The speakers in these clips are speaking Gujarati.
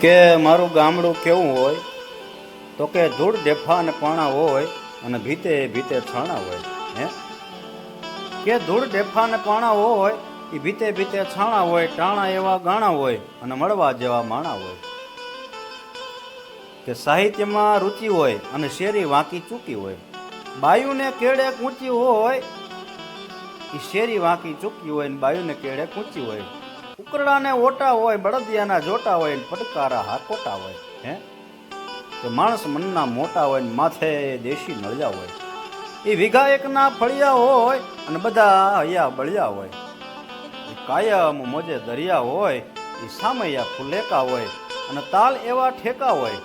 કે મારું ગામડું કેવું હોય તો કે ધૂળ ડેફા અને પાણા હોય અને ભીતે ભીતે છાણા હોય. હે કે ધૂળ ડેફા અને પાણા હોય એ ભીતે ભીતે છાણા હોય, ટાણા એવા ગાણા હોય અને મળવા જેવા માણા હોય. કે સાહિત્યમાં રુચિ હોય અને શેરી વાંકી ચૂકી હોય. બાયુને કેળે કૂંચી હોય એ શેરી વાંકી ચૂકી હોય ને બાયુને કેળે કૂંચી હોય. ઉકરડાને ઓટા હોય, બળદિયાના જોટા હોય ને પડકારા હાકોટા હોય. હે કે માણસ મનના મોટા હોય ને માથે દેશી નળિયા હોય. એ વીઘા એકના ફળિયા હોય અને બધા હૈયા બળિયા હોય. એ કાયમ મોજે દરિયા હોય, એ સામૈયા ફુલેકા હોય અને તાલ એવા ઠેકા હોય.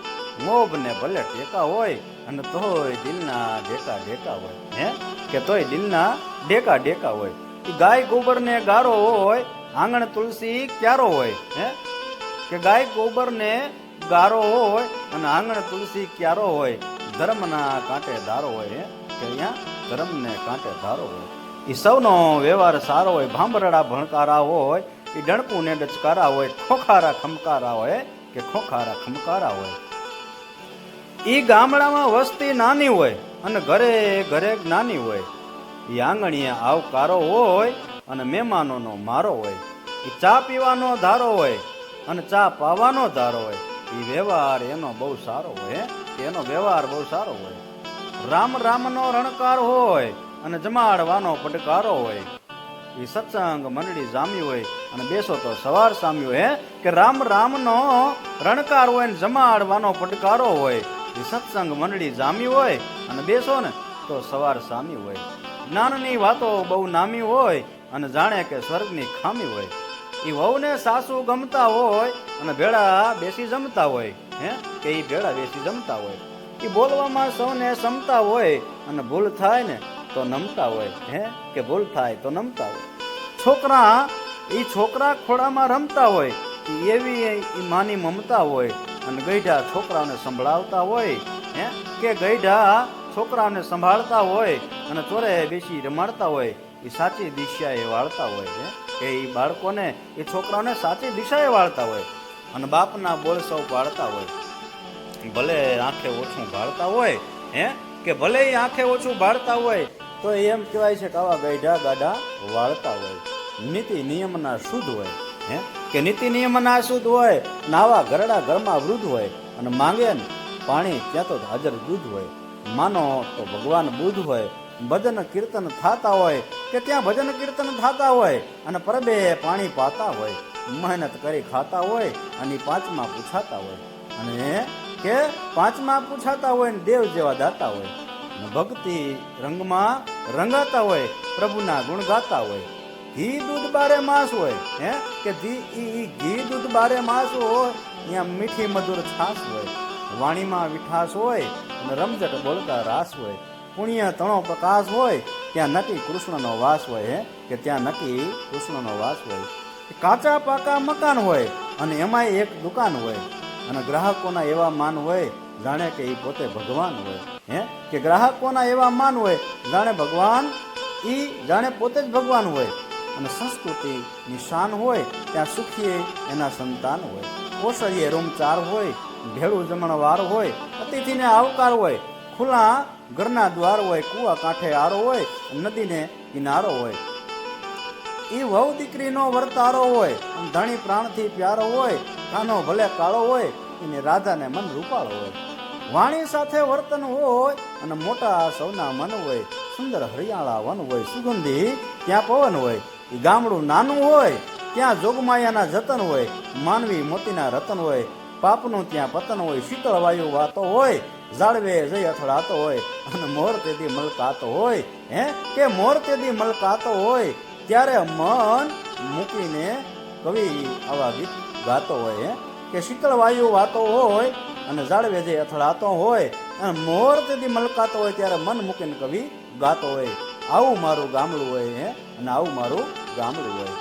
મોબ ને ભલે ટેકા હોય અને તોય દિલના ઢેકા ઢેકા હોય. હે કે તોય દિલના ઢેકા ઢેકા હોય. એ ગાય ગોબર ને ગારો હોય, આંગણ તુલસી ક્યારો હોય. હે કે ગાય ગોબર ને ગારો હોય અને આંગણ તુલસી ક્યારો હોય. ધર્મના કાંટે ધારો હોય. કે અહીંયા ધર્મને કાંટે ધારો હોય. એ સૌનો વ્યવહાર સારો હોય. ભાંભરડા ભણકારા હોય, એ ડણકું ને ડચકારા હોય. ખોખારા ખમકારા હોય કે ખોખારા ખમકારા હોય. એ ગામડામાં વસ્તી નાની હોય અને ઘરે ઘરે જ્ઞાની હોય. એ આંગણીએ આવકારો હોય અને મહેમાનોનો મારો હોય. એ ચા પીવાનો ધારો હોય અને ચા પાવાનો ધારો હોય. એ વ્યવહાર એનો બહુ સારો હોય. એનો વ્યવહાર બહુ સારો હોય. રામ રામનો રણકાર હોય અને જમાડવાનો પડકારો હોય. એ સત્સંગ મંડળી જામી હોય અને બેસો તો સવાર સામ્યું હોય. કે રામ રામનો રણકાર હોય ને જમાડવાનો પડકારો હોય. એ સત્સંગ મંડળી જામી હોય અને બેસો ને તો સવાર સામી હોય. જ્ઞાનની વાતો બહુ નામી હોય અને જાણે કે સ્વર્ગની ખામી હોય. એ વહુને સાસુ ગમતા હોય અને ભેળા બેસી જમતા હોય. હે કે એ ભેળા બેસી જમતા હોય. એ બોલવામાં સૌને સમતા હોય અને ભૂલ થાય ને તો નમતા હોય. હે કે ભૂલ થાય તો નમતા હોય. છોકરા ખોડામાં રમતા હોય. એવી એ માની મમતા હોય અને ગઈઢા છોકરાઓને સંભળાવતા હોય. હે કે ગઈઢા છોકરાઓને સંભાળતા હોય અને ચોરે બેસી રમાડતા હોય. એ સાચી દિશાએ વાળતા હોય. કે એ બાળકોને એ છોકરાઓને સાચી દિશાએ વાળતા હોય અને બાપના બોલ સૌ પાડતા હોય. ભલે આંખે ઓછું ભાળતા હોય. હે કે ભલે એ આંખે ઓછું ભાળતા હોય તો એમ કહેવાય છે કે આવા ગઈઢા ગાડા વાળતા હોય. નીતિ નિયમના શુદ્ધ હોય. હે કે નીતિ નિયમના શુદ્ધ હોય ને આવા ઘરડા ઘરમાં વૃદ્ધ હોય અને માંગે ને પાણી ત્યાં તો હાજર દૂધ હોય. માનો તો ભગવાન બુદ્ધ હોય. ભજન કીર્તન થાતા હોય કે ત્યાં ભજન કીર્તન થાતા હોય અને પરબે પાણી પાતા હોય. મહેનત કરી ખાતા હોય અને પાંચમાં પૂછાતા હોય અને કે પાંચમાં પૂછાતા હોય ને દેવ જેવા દાતા હોય. ભક્તિ રંગમાં રંગાતા હોય, પ્રભુના ગુણ ગાતા હોય. ઘી દૂધ બારે માસ હોય. હે કે ઘી દૂધ બારે માસ હોય. ત્યાં મીઠી મધુર છાસ હોય. વાણીમાં મીઠાશ હોય અને રમઝટ બોલતા રાસ હોય. પુણ્ય તણો પ્રકાશ હોય ત્યાં નક્કી કૃષ્ણનો વાસ હોય. હે કે ત્યાં નક્કી કૃષ્ણનો વાસ હોય. કાચા પાકા મકાન હોય અને એમાંય એક દુકાન હોય અને ગ્રાહકોના એવા માન હોય જાણે કે એ પોતે ભગવાન હોય. હે કે ગ્રાહકોના એવા માન હોય જાણે ભગવાન જાણે પોતે જ ભગવાન હોય. અને સંસ્કૃતિની શાન હોય ત્યાં સુખીએ એના સંતાન હોય. ઓસરીએ રૂમ 4 હોય, ભેળું જમણવાર હોય, અતિથિને આવકાર હોય, ખુલ્લા ઘરના દ્વાર હોય, કુવા કાંઠે આરો હોય, નદીને કિનારો હોય. એ વહુ દીકરીનો વર્તારો હોય, ધણી પ્રાણથી પ્યારો હોય, કાનો ભલે કાળો હોય એને રાધાને મન રૂપાળો હોય. વાણી સાથે વર્તન હોય અને મોટા સૌના મન હોય. સુંદર હરિયાળા વન હોય, સુગંધી ત્યાં પવન હોય. એ ગામડું નાનું હોય ત્યાં જોગમાયાના જતન હોય. માનવી મોતીના રતન હોય, પાપનું ત્યાં પતન હોય. શીતળ વાયુ વાતો હોય, જાળવે જઈ અથડાતો હોય અને મોર તેથી મલકાતો હોય. હે કે મોર તેથી મલકાતો હોય ત્યારે મન મૂકીને કવિ આવા ગીત ગાતો હોય. કે શીતળ વાયુ વાતો હોય અને જાળવે જઈ અથડાતો હોય અને મોર તેથી મલકાતો હોય ત્યારે મન મૂકીને કવિ ગાતો હોય. આવું મારું ગામડું હોય. અને આવું મારું ગામડું હોય.